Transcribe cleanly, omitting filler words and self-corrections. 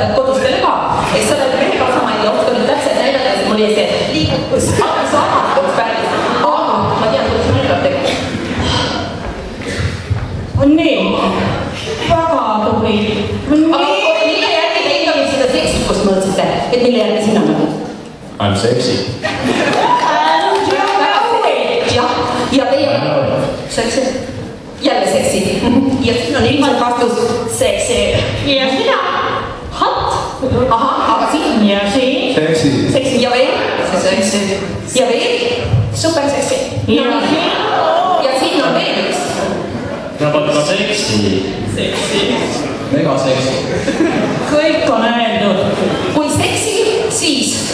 õpetad kodustele ka. Et sa oled mehega sama ja oskad nüüd täpselt näidata, et mul ei see liigutus samatuks päris. Aga ma tean, kuidas mõnikord tegema. nii, väga tubli. Aga mille järgi te ikkagi seda seksikust mõõtsite? Et mille järgi sina nagu? I'm sexy. Ja teie seksi. Jälle seksi. Ja siin on ilmselt vastus seksi. ja sina? Hot. Aha, aga siin? ja siin? Seksi. Ja veel? Seksi. Ja veel? Super seksi. ja siin? Ja siin on veel üks. Ka seksi. Mega seksi. kõik on öeldud. Kui seksi, siis?